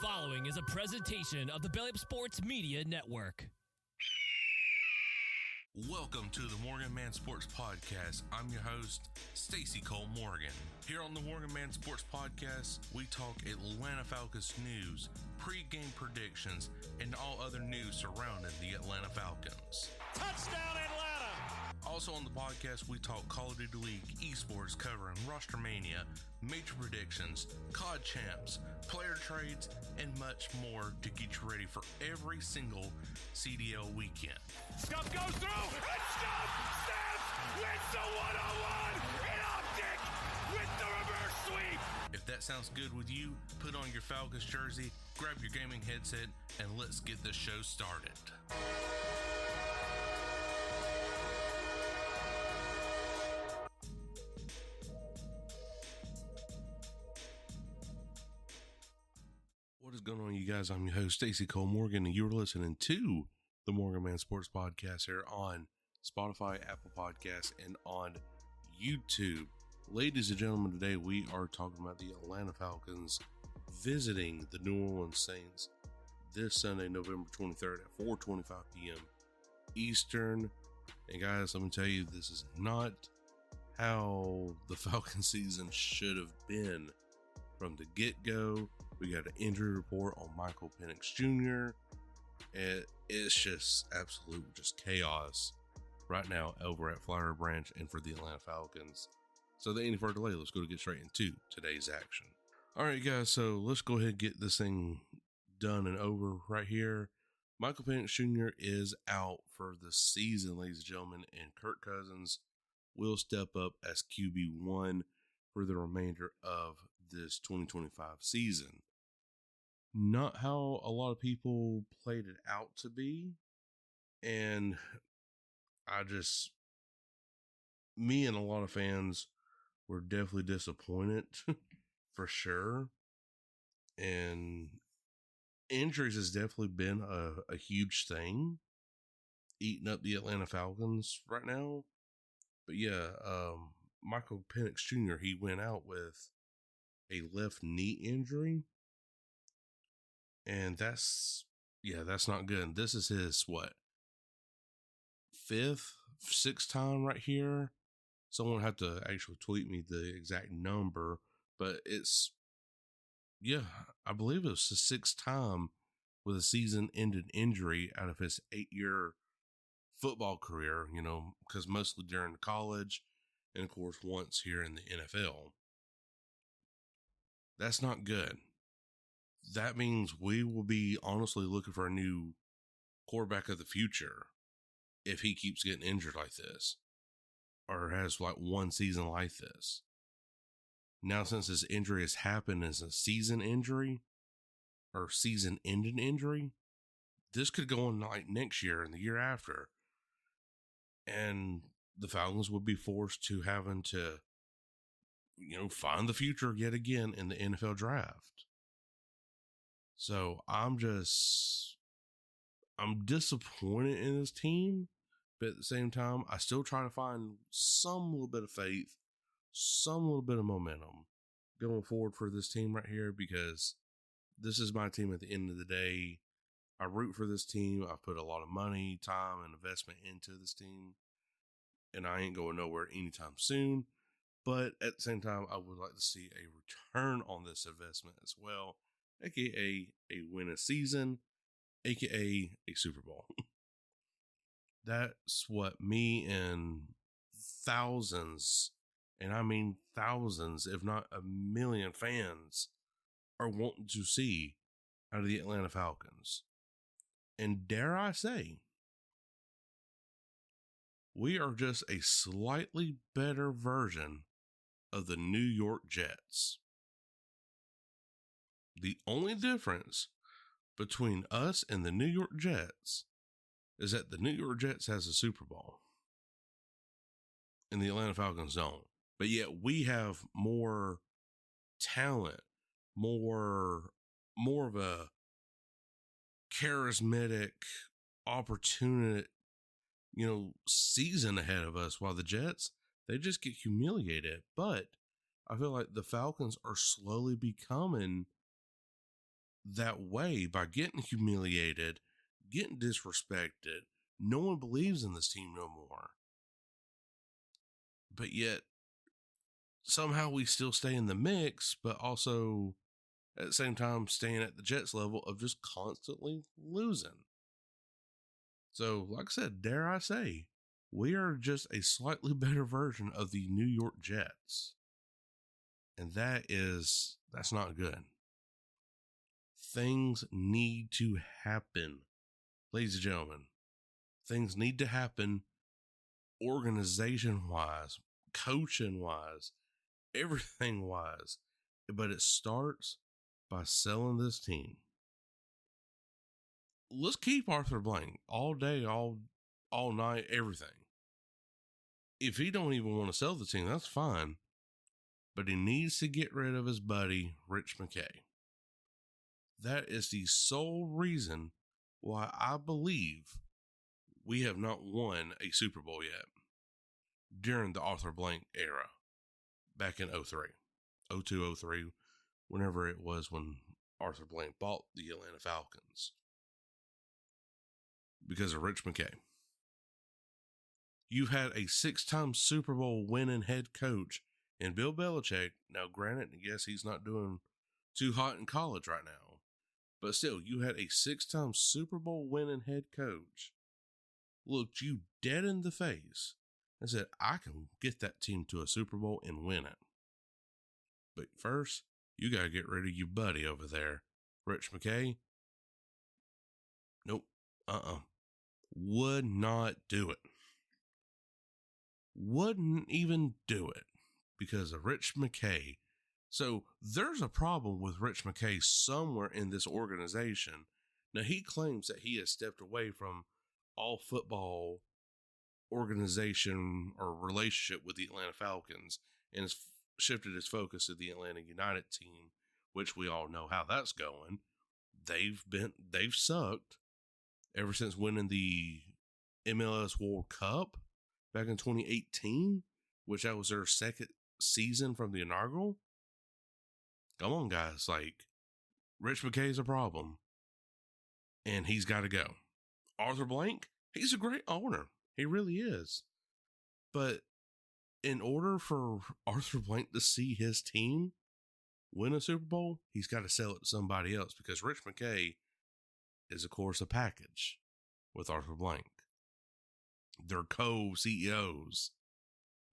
following is a presentation of the Belly Up Sports Media Network. Welcome to the MorganMan Sports Podcast. I'm your host, Stacey Cole Morgan. Here on the MorganMan Sports Podcast, we talk Atlanta Falcons news, pregame predictions, and all other news surrounding the Atlanta Falcons. Touchdown, Atlanta! Also on the podcast, we talk Call of Duty League, esports, covering Roster Mania, major predictions, COD champs, player trades, and much more to get you ready for every single CDL weekend. Scuff goes through, and Scuff snaps, wins the one-on-one in optic with the reverse sweep. If that sounds good with you, put on your Falcons jersey, grab your gaming headset, and let's get this show started. What is going on, you guys? I'm your host, Stacey Cole Morgan, and you're listening to the MorganMan Sports Podcast here on Spotify, Apple Podcasts, and on YouTube. Ladies and gentlemen, today we are talking about the Atlanta Falcons visiting the New Orleans Saints this Sunday, November 23rd at 4:25 p.m. Eastern. And guys, let me tell you, this is not how the Falcon season should have been from the get-go. We got an injury report on Michael Penix Jr. It's just absolute chaos right now over at Flower Branch and for the Atlanta Falcons. So without any further delay, let's go to get straight into today's action. All right, guys, so let's go ahead and get this thing done and over right here. Michael Penix Jr. is out for the season, ladies and gentlemen, and Kirk Cousins will step up as QB1 for the remainder of this 2025 season. Not how a lot of people played it out to be. And me and a lot of fans were definitely disappointed for sure. And injuries has definitely been a huge thing eating up the Atlanta Falcons right now. But yeah, Michael Penix Jr., he went out with a left knee injury. And that's not good. And this is his, sixth time right here. Someone had to actually tweet me the exact number, but I believe it was the sixth time with a season-ended injury out of his 8-year football career, because mostly during college and, of course, once here in the NFL. That's not good. That means we will be honestly looking for a new quarterback of the future if he keeps getting injured like this or has one season like this. Now, since this injury has happened as a season injury or season-ending injury, this could go on next year and the year after. And the Falcons would be forced to having to, find the future yet again in the NFL draft. So I'm disappointed in this team, but at the same time, I still try to find some little bit of faith, some little bit of momentum going forward for this team right here, because this is my team at the end of the day. I root for this team. I've put a lot of money, time, and investment into this team, and I ain't going nowhere anytime soon. But at the same time, I would like to see a return on this investment as well, aka a win a season, aka a Super Bowl. That's what me and thousands, and I mean thousands, if not a million fans are wanting to see out of the Atlanta Falcons. And dare I say, we are just a slightly better version of the New York Jets. The only difference between us and the New York Jets is that the New York Jets has a Super Bowl and the Atlanta Falcons don't. But yet we have more talent, more of a charismatic opportunity, season ahead of us, while the Jets, they just get humiliated. But I feel like the Falcons are slowly becoming that way by getting humiliated, getting disrespected. No one believes in this team no more. But yet, somehow we still stay in the mix, but also at the same time staying at the Jets level of just constantly losing. So, like I said, dare I say, we are just a slightly better version of the New York Jets. And that's not good. Things need to happen. Ladies and gentlemen, things need to happen organization-wise, coaching-wise, everything-wise. But it starts by selling this team. Let's keep Arthur Blank all day, all night, everything. If he don't even want to sell the team, that's fine. But he needs to get rid of his buddy, Rich McKay. That is the sole reason why I believe we have not won a Super Bowl yet during the Arthur Blank era back in 02, 03, whenever it was when Arthur Blank bought the Atlanta Falcons. Because of Rich McKay. You had a 6-time Super Bowl winning head coach in Bill Belichick. Now, granted, yes, he's not doing too hot in college right now. But still, you had a 6-time Super Bowl winning head coach looked you dead in the face and said, I can get that team to a Super Bowl and win it. But first, you got to get rid of your buddy over there, Rich McKay. Nope. Would not do it. Wouldn't even do it because of Rich McKay. So there's a problem with Rich McKay somewhere in this organization. Now, he claims that he has stepped away from all football organization or relationship with the Atlanta Falcons and has shifted his focus to the Atlanta United team, which we all know how that's going. They've sucked ever since winning the MLS World Cup back in 2018, which that was their second season from the inaugural. Come on, guys. Like, Rich McKay's a problem, and he's got to go. Arthur Blank, he's a great owner. He really is. But in order for Arthur Blank to see his team win a Super Bowl, he's got to sell it to somebody else because Rich McKay is, of course, a package with Arthur Blank. They're co-CEOs,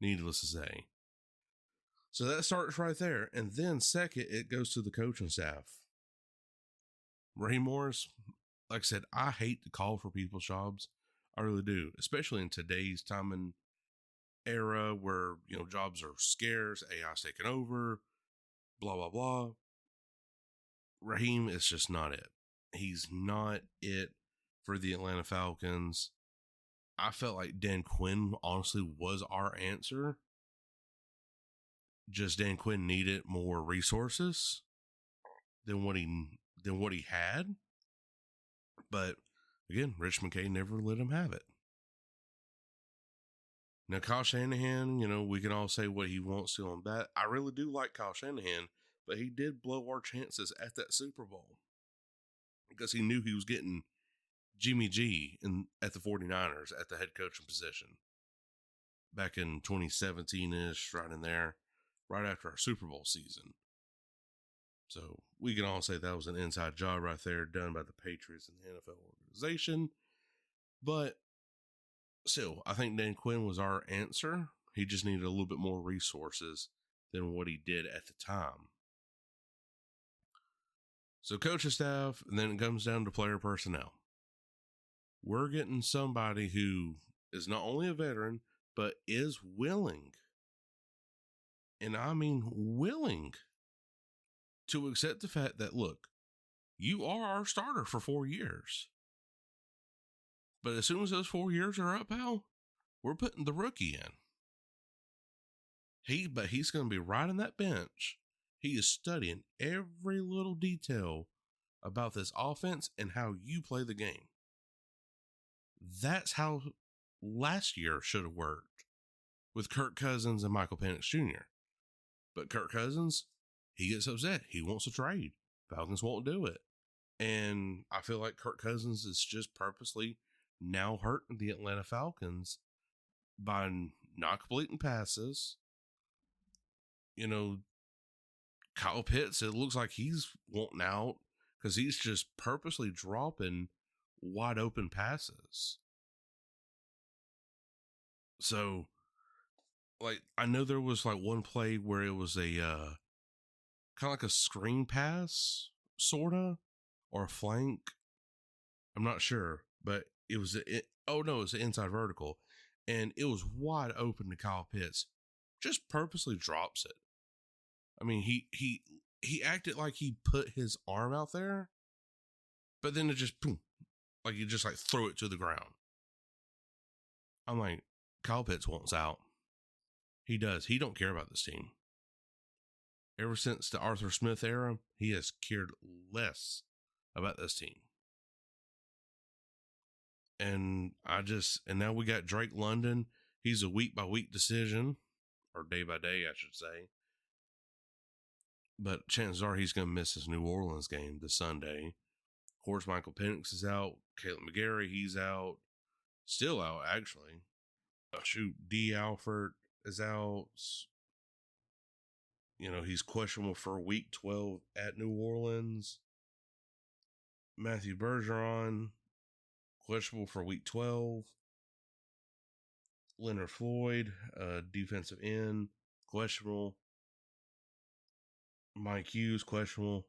needless to say. So that starts right there. And then second, it goes to the coaching staff. Raheem Morris, like I said, I hate to call for people's jobs. I really do, especially in today's time and era where, jobs are scarce, AI's taking over, blah, blah, blah. Raheem is just not it. He's not it for the Atlanta Falcons. I felt like Dan Quinn honestly was our answer. Just Dan Quinn needed more resources than what he had. But again, Rich McKay never let him have it. Now, Kyle Shanahan, we can all say what he wants to on that. I really do like Kyle Shanahan, but he did blow our chances at that Super Bowl because he knew he was getting Jimmy G at the 49ers at the head coaching position back in 2017-ish, right in there, right after our Super Bowl season. So we can all say that was an inside job right there done by the Patriots and the NFL organization. But still, I think Dan Quinn was our answer. He just needed a little bit more resources than what he did at the time. So coaching staff, and then it comes down to player personnel. We're getting somebody who is not only a veteran, but is willing, and I mean willing, to accept the fact that, look, you are our starter for 4 years. But as soon as those 4 years are up, pal, we're putting the rookie in. He's going to be right on that bench. He is studying every little detail about this offense and how you play the game. That's how last year should have worked with Kirk Cousins and Michael Penix Jr. But Kirk Cousins, he gets upset. He wants to trade. Falcons won't do it. And I feel like Kirk Cousins is just purposely now hurting the Atlanta Falcons by not completing passes. You know, Kyle Pitts, it looks like he's wanting out because he's just purposely dropping wide open passes. So, like, I know there was like one play where it was a kind of like a screen pass, sorta, or a flank. I'm not sure, but it was it was an inside vertical, and it was wide open to Kyle Pitts. Just purposely drops it. I mean, he acted like he put his arm out there, but then it just boom, like he just like threw it to the ground. I'm like, Kyle Pitts wants out. He does. He don't care about this team. Ever since the Arthur Smith era, he has cared less about this team. And now we got Drake London. He's a week by week decision, or day by day, I should say. But chances are he's going to miss his New Orleans game this Sunday. Of course, Michael Penix is out. Caleb McGarry, he's out. Still out, actually. D. Alford is out. You know, he's questionable for week 12 at New Orleans. Matthew Bergeron, questionable for week 12. Leonard Floyd, defensive end, questionable. Mike Hughes, questionable.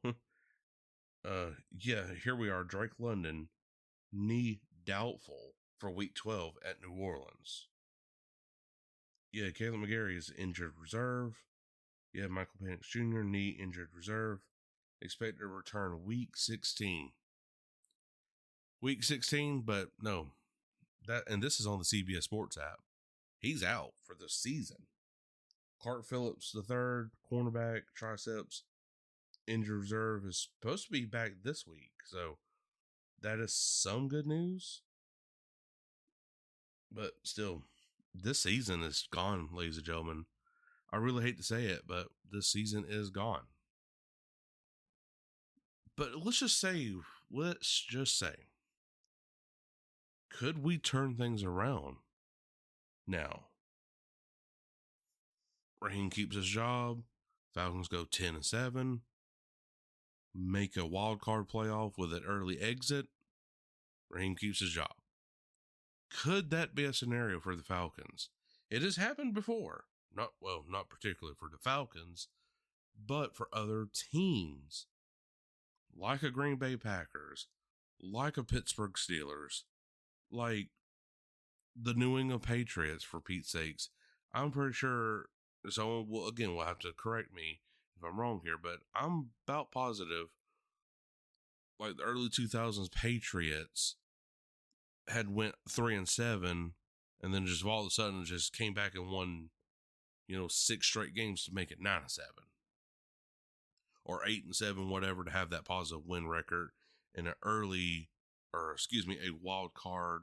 Here we are. Drake London, knee doubtful for week 12 at New Orleans. Yeah, Caleb McGarry is injured reserve. Yeah, Michael Penix Jr., knee injured reserve. Expected to return week 16. Week 16, but no. And this is on the CBS Sports app. He's out for the season. Clark Phillips III, cornerback, triceps, injured reserve, is supposed to be back this week. So that is some good news. But still, this season is gone, ladies and gentlemen. I really hate to say it, but this season is gone. But let's just say, could we turn things around now? Raheem keeps his job. Falcons go 10-7. Make a wild card playoff with an early exit. Raheem keeps his job. Could that be a scenario for the Falcons? It has happened before. Not particularly for the Falcons, but for other teams. Like a Green Bay Packers, like a Pittsburgh Steelers, like the New England Patriots, for Pete's sakes. I'm pretty sure someone will have to correct me if I'm wrong here, but I'm about positive like the early 2000s Patriots had went 3-7 and then just all of a sudden just came back and won, 6 straight games to make it 9-7 or 8-7, whatever, to have that positive win record in a wild card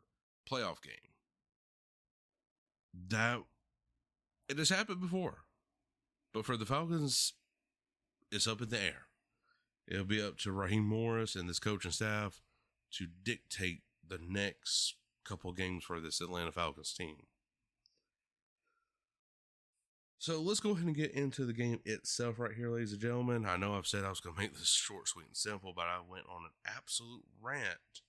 playoff game. That it has happened before, but for the Falcons, it's up in the air. It'll be up to Raheem Morris and this coaching staff to dictate the next couple games for this Atlanta Falcons team. So let's go ahead and get into the game itself right here, ladies and gentlemen. I know I've said I was going to make this short, sweet, and simple, but I went on an absolute rant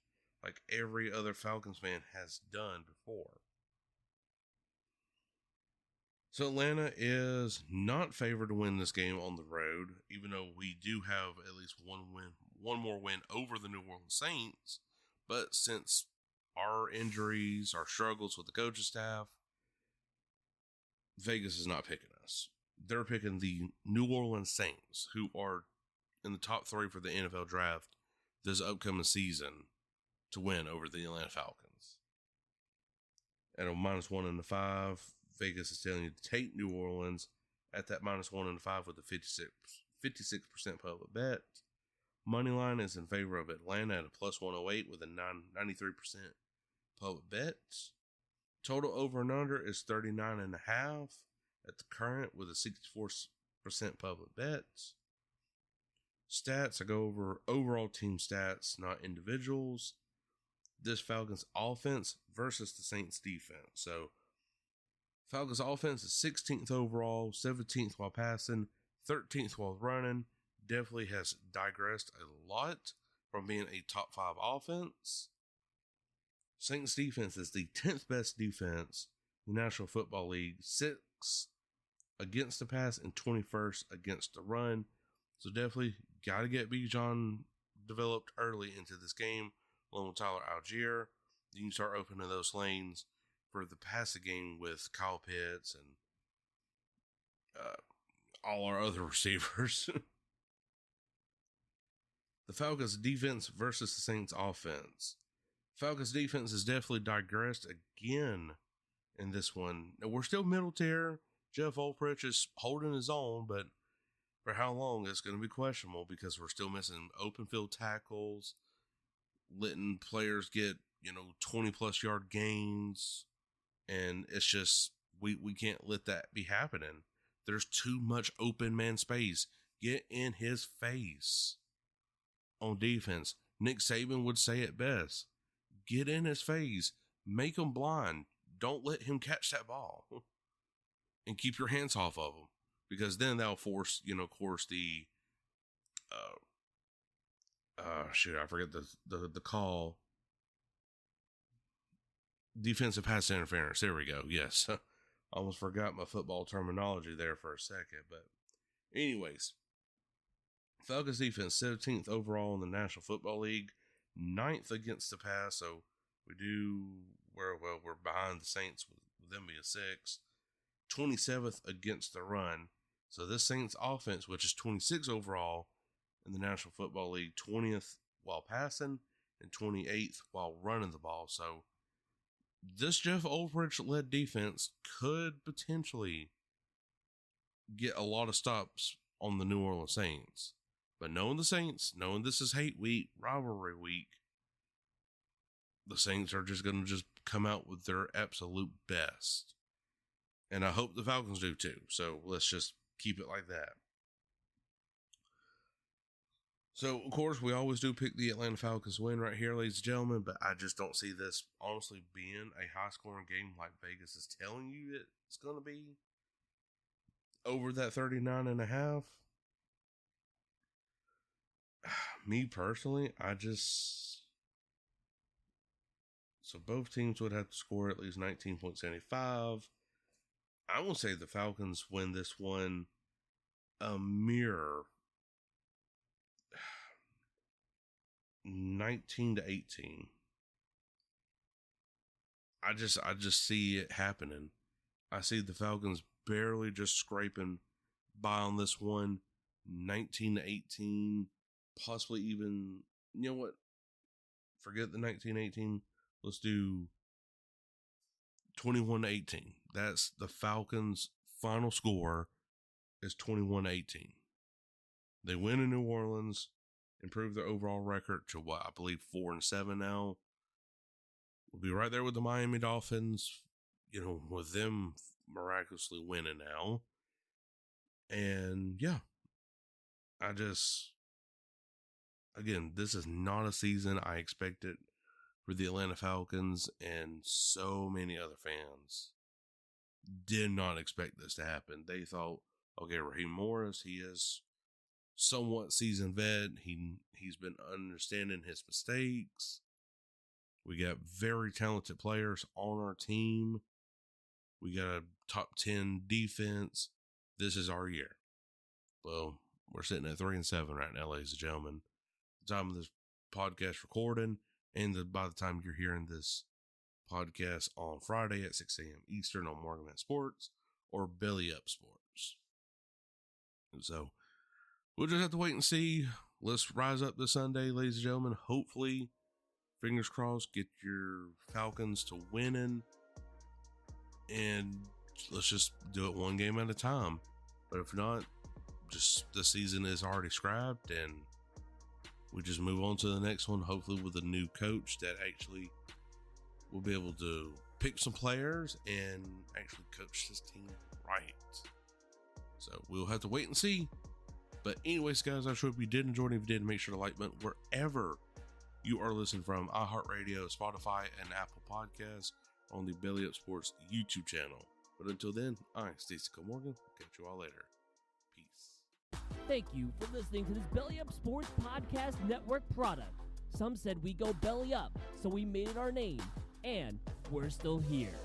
like every other Falcons fan has done before. So Atlanta is not favored to win this game on the road, even though we do have at least one more win over the New Orleans Saints. But since our injuries, our struggles with the coaching staff, Vegas is not picking us. They're picking the New Orleans Saints, who are in the top 3 for the NFL draft this upcoming season, to win over the Atlanta Falcons. At a -1.5, Vegas is telling you to take New Orleans at that -1.5 with a 56% public bet. Moneyline is in favor of Atlanta at a +108 with a 93% public bet. Total over and under is 39.5 at the current with a 64% public bet. stats. I go over overall team stats, not individuals. This Falcons offense versus the Saints defense. So Falcons offense is 16th overall, 17th while passing, 13th while running. Definitely has digressed a lot from being a top 5 offense. Saints defense is the 10th best defense in the National Football League, 6th against the pass and 21st against the run. So definitely got to get Bijan developed early into this game, along with Tyler Algier. You can start opening those lanes for the passing game with Kyle Pitts and all our other receivers. The Falcons defense versus the Saints offense. Falcons defense has definitely digressed again in this one. Now, we're still middle tier. Jeff Ulbrich is holding his own, but for how long it's going to be questionable because we're still missing open field tackles, letting players get 20 plus yard gains, and it's just we can't let that be happening. There's too much open man space. Get in his face on defense. Nick Saban would say it best. Get in his face. Make him blind. Don't let him catch that ball. And keep your hands off of him. Because then that'll force, of course, the I forget the call. Defensive pass interference. There we go. Yes. I almost forgot my football terminology there for a second. But anyways, Falcons defense 17th overall in the National Football League, 9th against the pass. So we're behind the Saints with them being 6th. 27th against the run. So this Saints offense, which is 26th overall in the National Football League, 20th while passing and 28th while running the ball. So this Jeff Ulbrich-led defense could potentially get a lot of stops on the New Orleans Saints. But knowing the Saints, knowing this is hate week, rivalry week, the Saints are just going to just come out with their absolute best. And I hope the Falcons do too. So let's just keep it like that. So, of course, we always do pick the Atlanta Falcons win right here, ladies and gentlemen. But I just don't see this honestly being a high-scoring game like Vegas is telling you it's going to be. Over that 39.5. Me personally, so both teams would have to score at least 19.75. I will say the Falcons win this one a mere 19-18. I just see it happening. I see the Falcons barely just scraping by on this one, 19-18, possibly even, you know what? Forget the 19-18. Let's do 21-18. That's the Falcons' final score is 21-18. They win in New Orleans, improve their overall record to what I believe 4-7 now. We'll be right there with the Miami Dolphins, with them miraculously winning now. And yeah, again, this is not a season I expected for the Atlanta Falcons, and so many other fans did not expect this to happen. They thought, okay, Raheem Morris, he is somewhat seasoned vet. He's been understanding his mistakes. We got very talented players on our team. We got a top 10 defense. This is our year. Well, we're sitting at 3-7 right now, ladies and gentlemen. The time of this podcast recording, and by the time you're hearing this podcast on Friday at 6 a.m. Eastern on MorganMan Sports or Belly Up Sports. And so we'll just have to wait and see. Let's rise up this Sunday, ladies and gentlemen. Hopefully, fingers crossed, get your Falcons to winning. And let's just do it one game at a time. But if not, just the season is already scrapped, and we just move on to the next one, hopefully with a new coach that actually will be able to pick some players and actually coach this team right. So we'll have to wait and see. But anyways, guys, I hope you did enjoy. And if you did, make sure to like button wherever you are listening from, iHeartRadio, Spotify, and Apple Podcasts on the Belly Up Sports YouTube channel. But until then, I'm Stacey Cole Morgan. Catch you all later. Peace. Thank you for listening to this Belly Up Sports Podcast Network product. Some said we go belly up, so we made it our name, and we're still here.